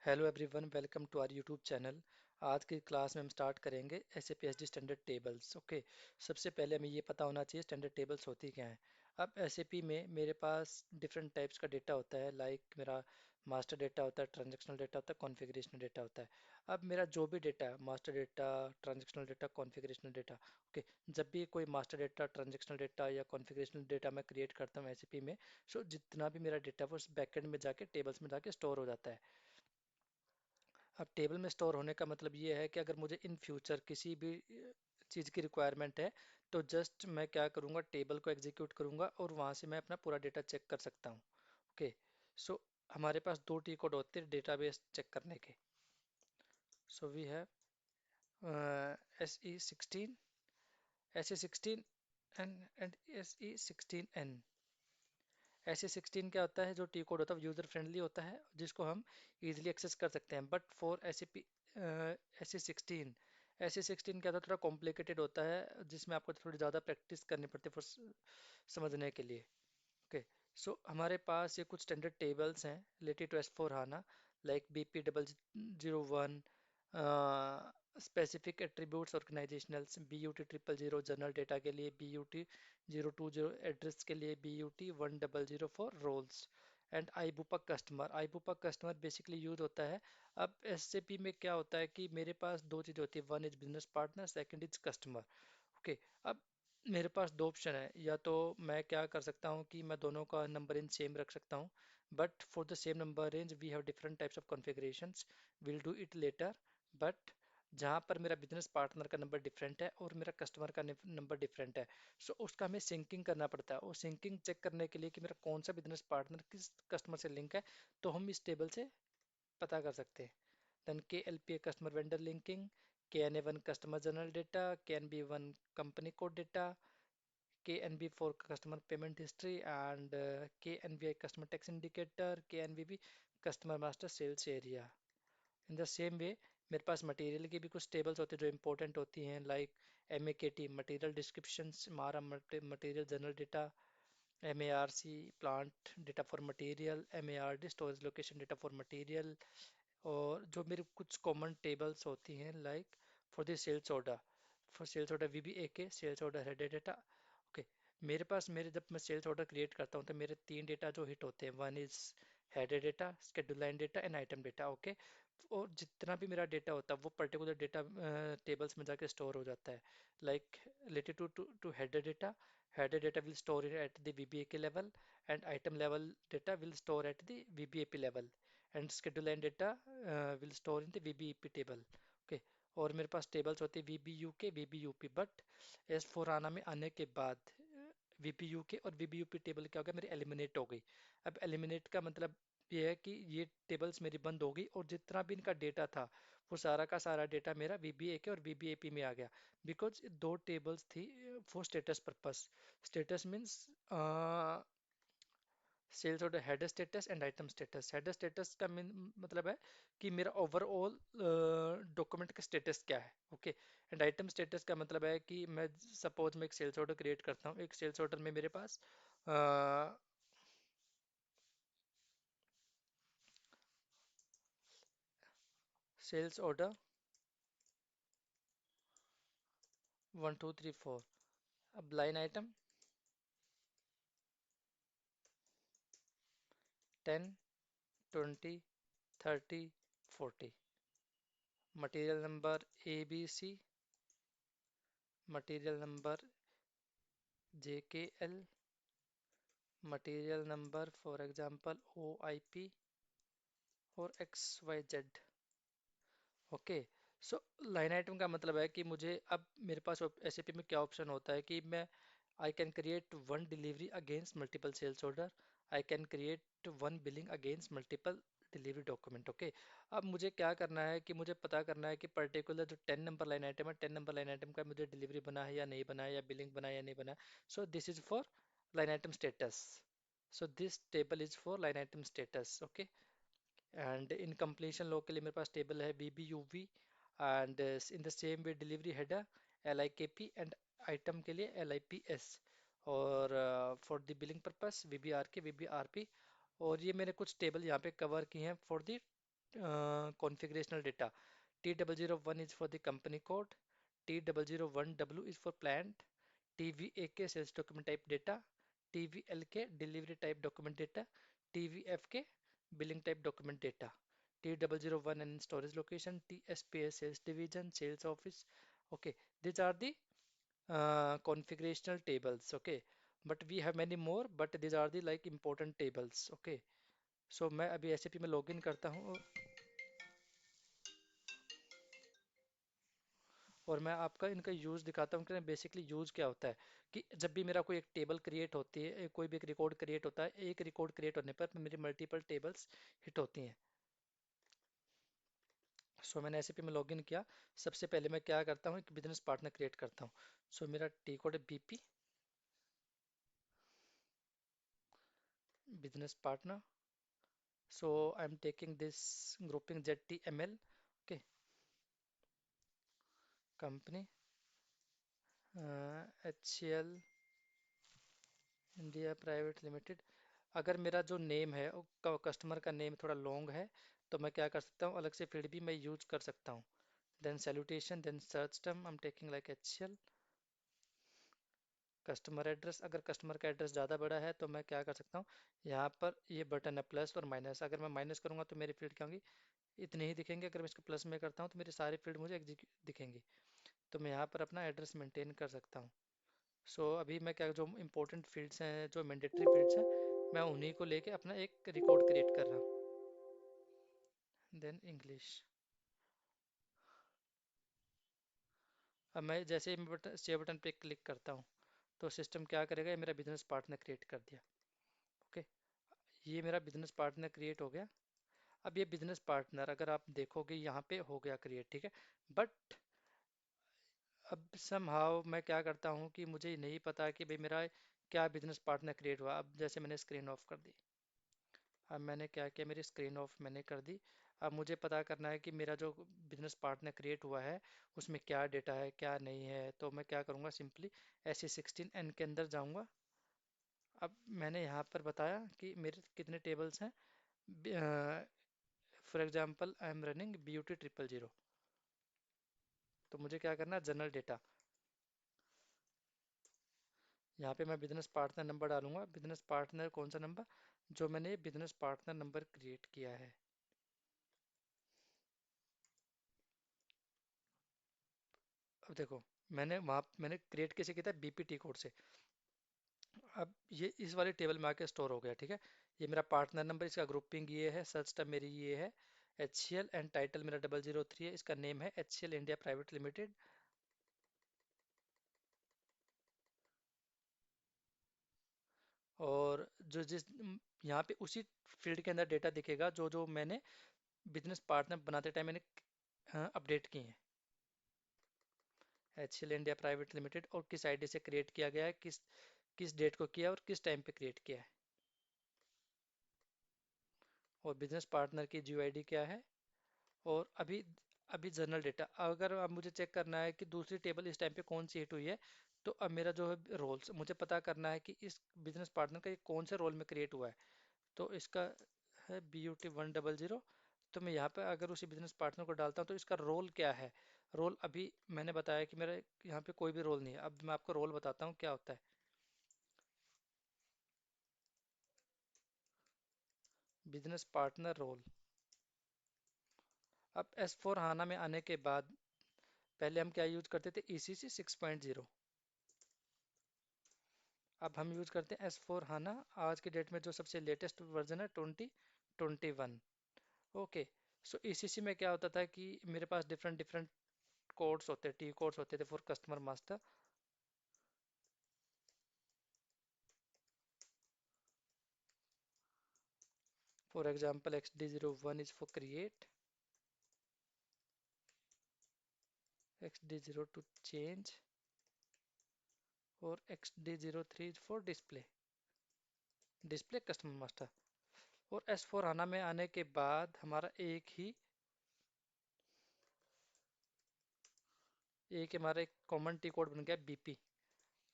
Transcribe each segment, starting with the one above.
Hello everyone, welcome to our YouTube channel. आज की class में हम स्टार्ट करेंगे S A P H D standard tables. Okay, सबसे पहले हमें ये पता होना चाहिए स्टैंडर्ड टेबल्स होती क्या हैं। अब एस ए पी में मेरे पास डिफरेंट टाइप्स का डेटा होता है। लाइक मेरा मास्टर डेटा होता है, ट्रांजेक्शनल डेटा होता है, कॉन्फ़िगरेशनल डेटा होता है। अब मेरा जो भी डेटा है, master data, transactional data, configurational data, okay, जब भी कोई मास्टर डेटा, ट्रांजेक्शनल डेटा या कॉन्फ़िगरेशनल डेटा मैं क्रिएट करता हूँ एस ए पी में, सो जितना भी मेरा डेटा है वो उस बैकएंड में जाके टेबल्स में जाके स्टोर हो जाता है। अब टेबल में स्टोर होने का मतलब ये है कि अगर मुझे इन फ्यूचर किसी भी चीज़ की रिक्वायरमेंट है, तो जस्ट मैं क्या करूँगा, टेबल को एग्जीक्यूट करूँगा और वहाँ से मैं अपना पूरा डेटा चेक कर सकता हूँ। ओके, सो हमारे पास दो टी कोड होते हैं डेटाबेस चेक करने के। So we have SE16 and SE16N। SE16 क्या होता है, जो टी कोड होता है यूज़र फ्रेंडली होता है, जिसको हम इजीली एक्सेस कर सकते हैं। बट फॉर SE16 क्या होता है, थोड़ा कॉम्प्लिकेटेड होता है, जिसमें आपको थोड़ी ज़्यादा प्रैक्टिस करनी पड़ती है फॉर समझने के लिए। ओके, सो हमारे पास ये कुछ स्टैंडर्ड टेबल्स हैं related to S4 HANA. Like BP0001, specific attributes organisationals, BUT 000 general data के लिए, BUT 020 एड्रेस के लिए, BUT 100 फॉर रोल्स, एंड आईबूपक कस्टमर। आईबूपक कस्टमर बेसिकली यूज होता है। अब एसएपी में क्या होता है कि मेरे पास दो चीज़ होती है, one is business partner, second is customer. Okay, अब मेरे पास दो ऑप्शन है, या तो मैं क्या कर सकता हूँ कि मैं दोनों का नंबर रेंज सेम रख सकता हूँ। But for the same number range we have different types of configurations, will do it later. But जहाँ पर मेरा बिजनेस पार्टनर का नंबर डिफरेंट है और मेरा कस्टमर का नंबर डिफरेंट है, सो उसका हमें सिंकिंग करना पड़ता है। और सिंकिंग चेक करने के लिए कि मेरा कौन सा बिजनेस पार्टनर किस कस्टमर से लिंक है, तो हम इस टेबल से पता कर सकते हैं। Then KLPA customer vendor linking, KNA1 customer general data, KNB1 company code data, KNB4 customer payment history, and KNVI customer tax indicator, KNVB customer master sales area. In the same way मेरे पास material की भी कुछ tables होती हैं जो important होती हैं। Like MAKT material descriptions, MARA material general data, MARC plant data for material, MARD storage location data for material. और जो मेरे कुछ कॉमन टेबल्स होती हैं, like for sales order VBAK sales order head data. Okay, मेरे पास मेरे जब मैं सेल्स ऑर्डर क्रिएट करता हूँ तो मेरे तीन डेटा जो हिट होते हैं, one is head data, schedule line data and item data. Okay, और जितना भी मेरा डेटा होता है वो पर्टिकुलर डेटा टेबल्स में जाके स्टोर हो जाता है। Like related to head data will store at the VBAK level, and item level data will store at the VBAP level, and schedule line data will store in the VBEP table। Okay, और मेरे पास tables होते हैं VBUK VBUP। But S four HANA में आने के बाद VBUK और VBUP टेबल क्या हो गया, मेरी एलिमिनेट हो गई। अब एलिमिनेट का मतलब ये है कि ये टेबल्स मेरी बंद हो गई और जितना भी इनका डेटा था वो सारा का सारा डेटा मेरा VBAK और VBAP में आ गया। बिकॉज दो टेबल्स थी for status purpose. Status means sales order header status and item status. Header status का मतलब है कि मेरा ओवरऑल डॉक्यूमेंट का स्टेटस क्या है। ओके, एंड आइटम स्टेटस का मतलब है कि मैं सपोज मैं एक सेल्स ऑर्डर क्रिएट करता हूँ। एक सेल्स ऑर्डर में मेरे पास सेल्स ऑर्डर 1 2 3 4। अब line item 10 20 30 40। Material number ABC, material number JKL, material number for example OIP और XYZ। Okay, so line item का मतलब है कि मुझे अब मेरे पास एसएपी में क्या ऑप्शन होता है कि मैं I can create one delivery against multiple sales order, I can create one billing against multiple delivery document. Okay, अब मुझे क्या करना है कि मुझे पता करना है कि पर्टिकुलर जो 10 नंबर लाइन आइटम है, 10 नंबर लाइन आइटम का मुझे डिलीवरी बना है या नहीं बना है, या बिलिंग बना है या नहीं बना है। So this is for line item status. So this table is for line item status. Okay, and in completion log के लिए मेरे पास टेबल है BBUV, and in the same way delivery header LIKP, and item के लिए LIPS, और for the billing purpose VBRK VBRP। और ये मैंने कुछ टेबल यहाँ पे कवर किए हैं for the configurational data. T001 is for the company code. T001W is for plant. TVAK sales document type data. TVLK delivery type document data. TVFK billing type document data. T001 and storage location. TSPS sales division, sales office. Okay, these are the configurational tables. Okay, but we have many more, but these are the like important tables. Okay, so मैं अभी SAP में login करता हूँ और मैं आपका इनका use दिखाता हूँ कि बेसिकली यूज़ क्या होता है। कि जब भी मेरा कोई एक टेबल क्रिएट होती है, कोई भी एक रिकॉर्ड क्रिएट होता है, एक रिकॉर्ड क्रिएट होने पर मेरी मल्टीपल टेबल्स हिट होती हैं। सो मैंने एसएपी में लॉगिन किया। सबसे पहले मैं क्या करता हूँ, एक बिजनेस पार्टनर क्रिएट करता हूँ। सो मेरा टी कोड है BP business partner. So I am taking this grouping ZTML। Okay, company HCL India private limited. अगर मेरा जो नेम है कस्टमर का नेम थोड़ा लॉन्ग है तो मैं क्या कर सकता हूँ, अलग से फील्ड भी मैं यूज कर सकता हूँ। Then salutation, then search term I am taking like HCL। Customer address, अगर कस्टमर का एड्रेस ज़्यादा बड़ा है तो मैं क्या कर सकता हूँ, यहाँ पर ये बटन है प्लस और माइनस। अगर मैं माइनस करूँगा तो मेरी फील्ड क्या होंगी, इतने ही दिखेंगे। अगर मैं इसको प्लस में करता हूँ तो मेरी सारी फील्ड मुझे एग्जीक्यूट दिखेंगी। तो मैं यहाँ पर अपना एड्रेस मेंटेन कर सकता हूँ। सो अभी मैं क्या, जो इंपॉर्टेंट फील्ड्स हैं, जो मैंडेटरी फील्ड्स हैं, मैं उन्हीं को लेके अपना एक रिकॉर्ड क्रिएट कर रहा हूँ। Then English. अब मैं जैसे ही मैं बटन सेव बटन पे क्लिक करता हूँ तो सिस्टम क्या करेगा, ये मेरा बिजनेस पार्टनर क्रिएट कर दिया। ओके, ये मेरा बिजनेस पार्टनर क्रिएट हो गया। अब ये बिजनेस पार्टनर अगर आप देखोगे यहाँ पे हो गया क्रिएट, ठीक है। बट अब समहाउ मैं क्या करता हूँ कि मुझे नहीं पता कि भाई मेरा क्या बिजनेस पार्टनर क्रिएट हुआ। अब जैसे मैंने स्क्रीन ऑफ कर दी, अब मैंने क्या किया, मेरी स्क्रीन ऑफ मैंने कर दी। अब मुझे पता करना है कि मेरा जो बिजनेस पार्टनर क्रिएट हुआ है उसमें क्या डेटा है क्या नहीं है। तो मैं क्या करूँगा, सिंपली SE16N के अंदर जाऊँगा। अब मैंने यहाँ पर बताया कि मेरे कितने टेबल्स हैं। For example I am running BUT 000। तो मुझे क्या करना है, जनरल डेटा। यहाँ पे मैं बिजनेस पार्टनर नंबर डालूंगा। बिजनेस पार्टनर कौन सा नंबर, जो मैंने बिजनेस पार्टनर नंबर क्रिएट किया है। अब देखो, मैंने क्रिएट कैसे किया था, BPT कोड से। अब ये इस वाले टेबल में आके स्टोर हो गया, ठीक है। ये मेरा पार्टनर नंबर, इसका ग्रुपिंग ये है, सर्च टर्म मेरी ये है HCL, एंड टाइटल मेरा 003 है, इसका नेम है HCL इंडिया प्राइवेट लिमिटेड। और जो जिस यहाँ पे उसी फील्ड के अंदर डेटा दिखेगा जो जो मैंने बिजनेस पार्टनर बनाते टाइम मैंने अपडेट किए हैं। HCL इंडिया प्राइवेट लिमिटेड, और किस आईडी से क्रिएट किया गया है, किस किस डेट को किया और किस टाइम पे क्रिएट किया है। और बिजनेस पार्टनर की GUID क्या है। और अभी अभी जनरल डेटा, अगर अब मुझे चेक करना है कि दूसरी टेबल इस टाइम पे कौन सी हिट हुई है, तो अब मेरा जो है रोल्स मुझे पता करना है कि इस बिजनेस पार्टनर का ये कौन से रोल में क्रिएट हुआ है। तो इसका है BUT 100। तो मैं यहाँ पे अगर उसी बिजनेस पार्टनर को डालता हूँ तो इसका रोल क्या है। रोल अभी मैंने बताया कि मेरा यहाँ पे कोई भी रोल नहीं है। अब मैं आपको रोल बताता हूँ क्या होता है। Business partner role. अब S/4HANA में आने के बाद पहले हम क्या यूज करते थे, ECC 6.0। अब हम यूज करते हैं S/4HANA, आज के डेट में जो सबसे लेटेस्ट वर्जन है 2021। ओके, सो ECC में क्या होता था कि मेरे पास डिफरेंट डिफरेंट कोड्स होते, T कोड्स होते थे for customer master. For example XD01 is for create, XD02 change, और XD03 is for display, display customer master. और S/4HANA में आने के बाद हमारा एक हमारा एक कॉमन टी कोड बन गया BP।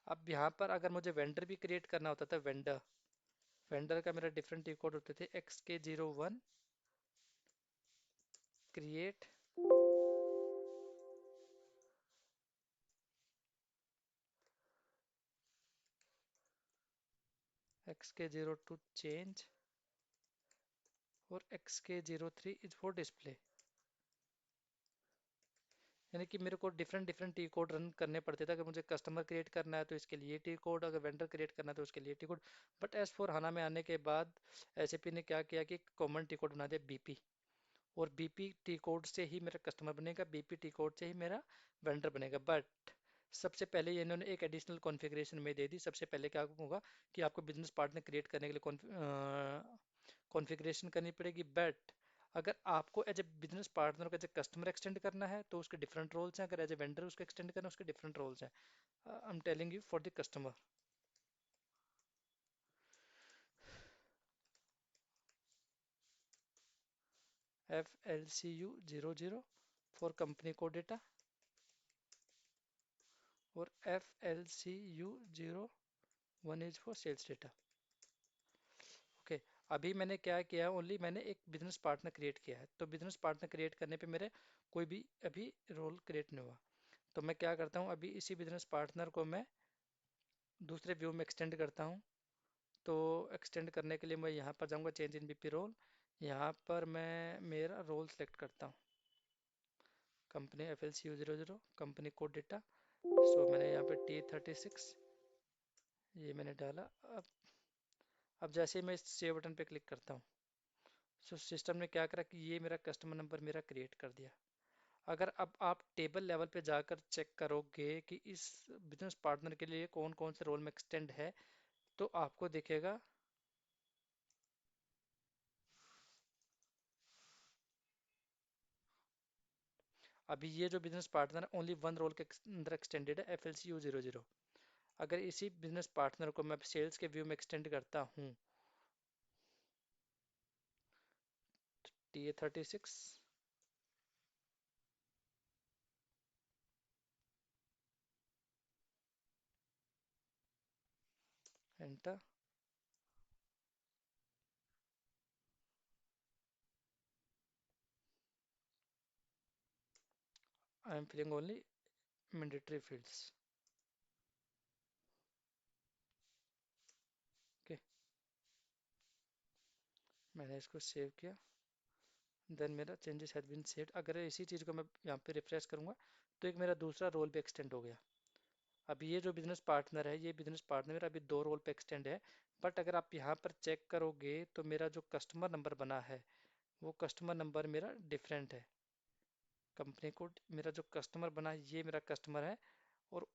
अब यहाँ पर अगर मुझे वेंडर भी क्रिएट करना होता था, वेंडर, वेंडर का मेरा डिफरेंट टी कोड होते थे XK01, क्रिएट एक्स के 02 चेंज और एक्स के 03 इज फॉर डिस्प्ले। यानी कि मेरे को different different T code run करने पड़ते थे। अगर मुझे कस्टमर क्रिएट करना है तो इसके लिए टी कोड, अगर वेंडर क्रिएट करना है तो उसके लिए T code. But S four HANA में आने के बाद एसएपी ने क्या किया कि कॉमन टी कोड बना दिया बीपी। और बीपी टी कोड से ही मेरा कस्टमर बनेगा, बीपी टी कोड से ही मेरा वेंडर बनेगा। बट सबसे पहले ये इन्होंने एक एडिशनल कॉन्फ़िगरेशन में दे दी। सबसे पहले क्या होगा कि आपको बिजनेस पार्टनर क्रिएट करने के लिए कॉन्फ़िगरेशन करनी पड़ेगी। बट अगर आपको एज ए बिजनेस पार्टनर को एज ए कस्टमर एक्सटेंड करना है तो उसके डिफरेंट रोल्स हैं, अगर एज ए वेंडर उसको एक्सटेंड करना है उसके डिफरेंट रोल्स हैं। I am telling you for the customer. F L C U 00 for company code data और F L C U 01 is for sales data. Okay, अभी मैंने क्या किया है, ओनली मैंने एक बिजनेस पार्टनर क्रिएट किया है। तो बिजनेस पार्टनर क्रिएट करने पे मेरे कोई भी अभी रोल क्रिएट नहीं हुआ। तो मैं क्या करता हूँ, अभी इसी बिजनेस पार्टनर को मैं दूसरे व्यू में एक्सटेंड करता हूँ। तो एक्सटेंड करने के लिए मैं यहाँ पर जाऊँगा चेंज इन बीपी रोल। यहाँ पर मैं मेरा रोल सेलेक्ट करता हूँ, company F L C U 00 company code data. So मैंने यहाँ पे T36 ये मैंने डाला। अब जैसे ही मैं इस सेव बटन पे क्लिक करता हूँ, सो सिस्टम ने क्या करा कि ये मेरा कस्टमर नंबर मेरा क्रिएट कर दिया। अगर अब आप टेबल लेवल पे जाकर चेक करोगे कि इस बिजनेस पार्टनर के लिए कौन कौन से रोल में एक्सटेंड है, तो आपको दिखेगा अभी ये जो बिजनेस पार्टनर है ओनली वन रोल के अंदर एक्सटेंडेड है, एफ एल सी यू 00। अगर इसी बिजनेस पार्टनर को मैं सेल्स के व्यू में एक्सटेंड करता हूँ, T36 enter, I am filling only mandatory fields. Okay, मैंने इसको सेव किया। देन मेरा चेंजेस हैज बीन सेव्ड। अगर इसी चीज़ को मैं यहाँ पे रिफ्रेश करूँगा तो एक मेरा दूसरा रोल पे एक्सटेंड हो गया। अभी ये जो बिजनेस पार्टनर है, ये बिजनेस पार्टनर मेरा अभी दो रोल पे एक्सटेंड है। बट अगर आप यहाँ पर चेक करोगे तो मेरा जो कस्टमर नंबर बना है वो कस्टमर नंबर मेरा डिफरेंट है। कंपनी कोड मेरा जो कस्टमर बना है ये मेरा कस्टमर है, और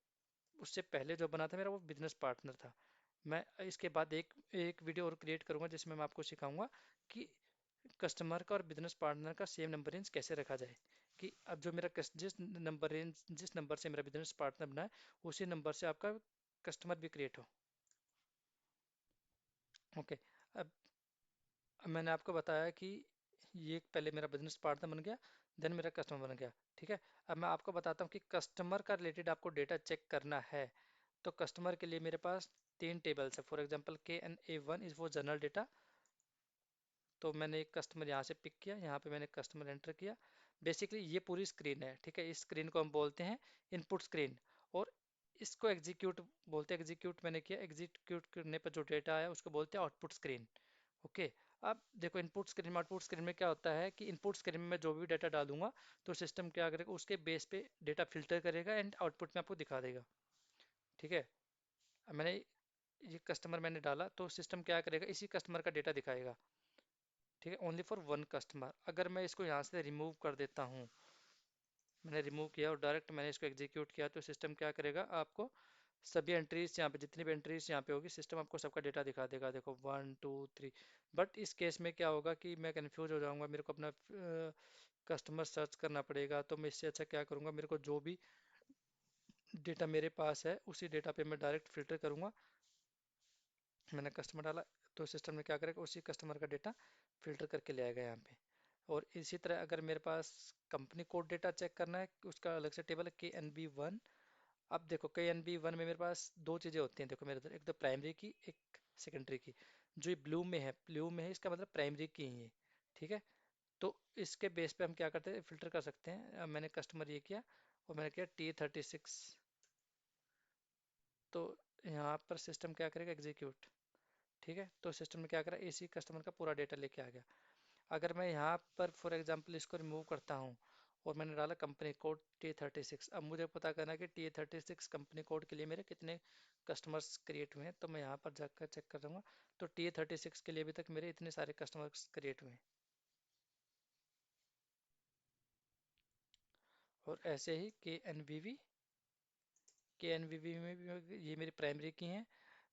उससे पहले जो बना था मेरा वो बिजनेस पार्टनर था। मैं इसके बाद एक एक वीडियो और क्रिएट करूंगा जिसमें मैं आपको सिखाऊंगा कि कस्टमर का और बिजनेस पार्टनर का सेम नंबर रेंज कैसे रखा जाए। कि अब जो मेरा जिस नंबर से मेरा बिजनेस पार्टनर बना है उसी नंबर से आपका कस्टमर भी क्रिएट हो। ओके, अब मैंने आपको बताया कि ये पहले मेरा बिजनेस पार्टनर बन गया, देन मेरा कस्टमर बन गया। ठीक है, अब मैं आपको बताता हूँ कि कस्टमर का रिलेटेड आपको डेटा चेक करना है। तो कस्टमर के लिए मेरे पास तीन टेबल्स है। फॉर एग्जांपल KNA1 इज वो जनरल डेटा। तो मैंने एक कस्टमर यहाँ से पिक किया, यहाँ पे मैंने कस्टमर एंटर किया। बेसिकली ये पूरी स्क्रीन है, ठीक है। इस स्क्रीन को हम बोलते हैं इनपुट स्क्रीन, और इसको एग्जीक्यूट बोलते हैं। एग्जीक्यूट मैंने किया, एग्जीक्यूट करने पर जो डेटा आया उसको बोलते हैं आउटपुट स्क्रीन। ओके, अब देखो इनपुट स्क्रीन में आउटपुट स्क्रीन में क्या होता है कि इनपुट स्क्रीन में मैं जो भी डाटा डालूंगा तो सिस्टम क्या करेगा, उसके बेस पे डेटा फिल्टर करेगा एंड आउटपुट में आपको दिखा देगा। ठीक है, अब मैंने ये कस्टमर मैंने डाला तो सिस्टम क्या करेगा, इसी कस्टमर का डेटा दिखाएगा। ठीक है, ओनली फॉर वन कस्टमर। अगर मैं इसको यहाँ से रिमूव कर देता हूँ, मैंने रिमूव किया और डायरेक्ट मैंने इसको एग्जीक्यूट किया, तो सिस्टम क्या करेगा, आपको सभी एंट्रीज यहाँ पे जितनी भी एंट्रीज यहाँ पे होगी सिस्टम आपको सबका डेटा दिखा देगा। देखो 1 2 3। बट इस केस में क्या होगा कि मैं कंफ्यूज हो जाऊंगा, मेरे को अपना कस्टमर सर्च करना पड़ेगा। तो मैं इससे अच्छा क्या करूंगा, मेरे को जो भी डेटा मेरे पास है उसी डेटा पे मैं डायरेक्ट फिल्टर करूंगा। मैंने कस्टमर डाला तो सिस्टम ने क्या करेगा, उसी कस्टमर का डेटा फिल्टर करके ले आएगा यहाँ पे। और इसी तरह अगर मेरे पास कंपनी कोड डेटा चेक करना है, उसका अलग से टेबल है KNB1। अब देखो KNB1 में मेरे पास दो चीज़ें होती हैं। देखो मेरे इधर एक तो प्राइमरी की, एक सेकेंडरी की। जो ये ब्लू में है, ब्लू में है इसका मतलब प्राइमरी की ही है। ठीक है, तो इसके बेस पे हम क्या करते हैं, फिल्टर कर सकते हैं। मैंने कस्टमर ये किया और मैंने किया T36। तो यहाँ पर सिस्टम क्या करेगा, एग्जीक्यूट। ठीक है, तो सिस्टम ने क्या करा, इसी कस्टमर का पूरा डेटा लेके आ गया। अगर मैं यहाँ पर फॉर एग्जांपल इसको रिमूव करता हूँ और मैंने डाला कंपनी कोड T36, अब मुझे पता करना है कि T36 कंपनी कोड के लिए मेरे कितने कस्टमर्स क्रिएट हुए हैं। तो मैं यहाँ पर जाकर चेक कर दूंगा, तो T36 के लिए अभी तक मेरे इतने सारे कस्टमर्स क्रिएट हुए हैं। और ऐसे ही के एन वी वी में भी ये मेरी प्राइमरी की हैं।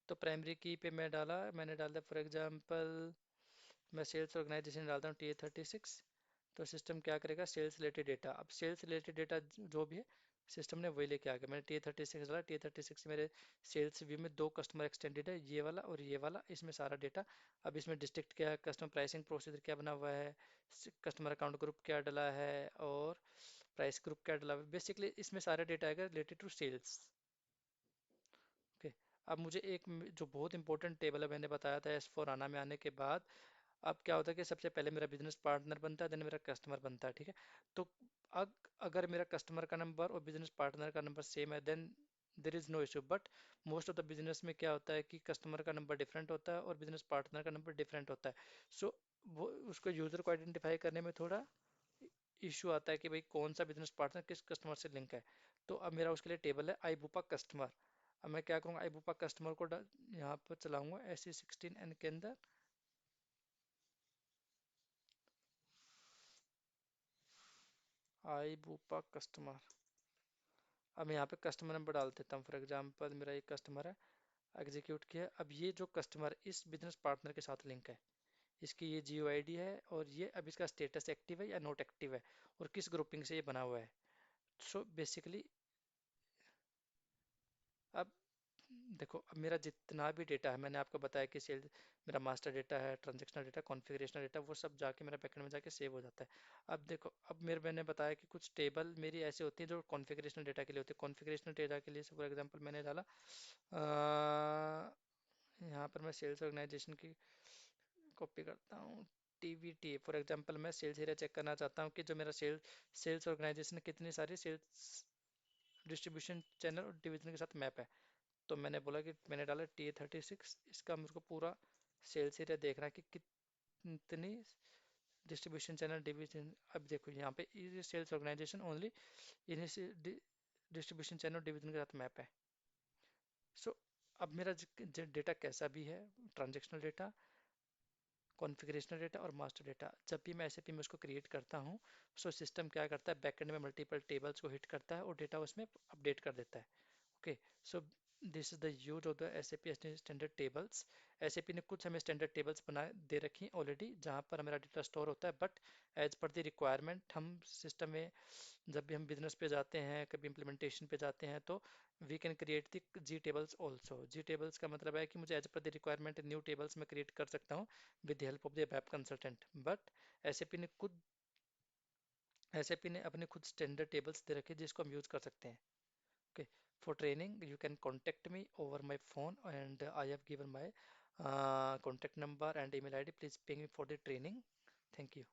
तो प्राइमरी की पे मैंने डाल दिया फॉर एग्जांपल, मैं सेल्स ऑर्गेनाइजेशन डालता हूँ T36। तो सिस्टम क्या करेगा, सेल्स रिलेटेड डेटा, अब सेल्स रिलेटेड डेटा जो भी है सिस्टम ने वही लेके आ गया। मैंने T36 डाला, T36 मेरे सेल्स व्यू में दो कस्टमर एक्सटेंडेड है, ये वाला और ये वाला, इसमें सारा डेटा। अब इसमें डिस्ट्रिक्ट क्या है, कस्टमर प्राइसिंग प्रोसीजर क्या बना हुआ है, कस्टमर अकाउंट ग्रुप क्या डला है, और प्राइस ग्रुप क्या डला हुआ है। बेसिकली इसमें सारा डेटा आएगा रिलेटेड टू सेल्स। ओके, अब मुझे एक जो बहुत इंपॉर्टेंट टेबल है, मैंने बताया था S4 आना में आने के बाद, अब क्या होता है कि सबसे पहले मेरा बिजनेस पार्टनर बनता है, देन मेरा कस्टमर बनता है। ठीक है, तो अगर मेरा कस्टमर का नंबर और बिजनेस पार्टनर का नंबर सेम है, then there is no issue. But most of the business में क्या होता है कि कस्टमर का नंबर डिफरेंट होता है और बिजनेस पार्टनर का नंबर डिफरेंट होता है। सो वो उसको यूजर को आइडेंटिफाई करने में थोड़ा इशू आता है कि भाई कौन सा बिजनेस पार्टनर किस कस्टमर से लिंक है। तो अब मेरा उसके लिए टेबल है आईबूपा कस्टमर। अब मैं क्या करूँगा, आईबूपा कस्टमर को यहाँ पर चलाऊंगा SE16N के अंदर, आईबूपा कस्टमर। अब मैं यहाँ पे कस्टमर नंबर डाल देता हूँ, फॉर एग्जांपल मेरा एक कस्टमर है, एग्जीक्यूट किया। अब ये जो कस्टमर इस बिजनेस पार्टनर के साथ लिंक है, इसकी ये GUID है, और ये अब इसका स्टेटस एक्टिव है या नॉट एक्टिव है, और किस ग्रुपिंग से ये बना हुआ है। सो बेसिकली अब देखो, अब मेरा जितना भी डेटा है, मैंने आपको बताया कि सेल मेरा मास्टर डेटा है, ट्रांजेक्शनल डेटा, कॉन्फ़िगरेशनल डेटा, वो सब जाके मेरा बैकएंड में जाके सेव हो जाता है। अब देखो, अब मैंने बताया कि कुछ टेबल मेरी ऐसे होती है जो कॉन्फ़िगरेशनल डेटा के लिए होती है। कॉन्फ़िगरेशनल डेटा के लिए फॉर एग्जांपल मैंने डाला यहाँ पर मैं सेल्स ऑर्गेनाइजेशन की कॉपी करता हूँ, TVT। फॉर एग्जांपल मैं सेल्स एरिया चेक करना चाहता हूँ कि जो मेरा सेल्स ऑर्गेनाइजेशन कितनी सारी सेल्स डिस्ट्रीब्यूशन चैनल और डिवीजन के साथ मैप है। तो मैंने बोला कि मैंने डाला T36, इसका मेरे को पूरा सेल्स एरिया देखना है कि कितनी डिस्ट्रीब्यूशन चैनल डिवीजन। अब देखो यहाँ पे सेल्स ऑर्गेनाइजेशन ओनली इन्हीं डिस्ट्रीब्यूशन चैनल डिवीजन के साथ मैप है। सो अब मेरा डेटा कैसा भी है, ट्रांजेक्शनल डेटा, कॉन्फ़िगरेशनल डेटा और मास्टर डेटा, जब भी मैं एसएपी में उसको क्रिएट करता हूँ, सो सिस्टम क्या करता है, बैकएंड में मल्टीपल टेबल्स को हिट करता है और डेटा उसमें अपडेट कर देता है। Okay, so this is the use of the SAP standard tables. SAP ने कुछ हमें स्टैंडर्ड टेबल्स बना दे रखी हैं ऑलरेडी, जहाँ पर हमारा डेटा स्टोर होता है, but as per the requirement हम सिस्टम में जब भी हम बिजनेस पे जाते हैं, कभी इम्प्लीमेंटेशन पे जाते हैं, तो we can create the G tables also. G tables का मतलब है कि मुझे as per the requirement new tables में क्रिएट कर सकता हूँ with the help of the web consultant. But SAP ने खुद एसएपी ने अपने खुद स्टैंडर्ड टेबल्स दे रखे हैं जिसको हम यूज कर सकते हैं। Okay, for training you can contact me over my phone and I have given my contact number and email ID. Please ping me for the training. Thank you.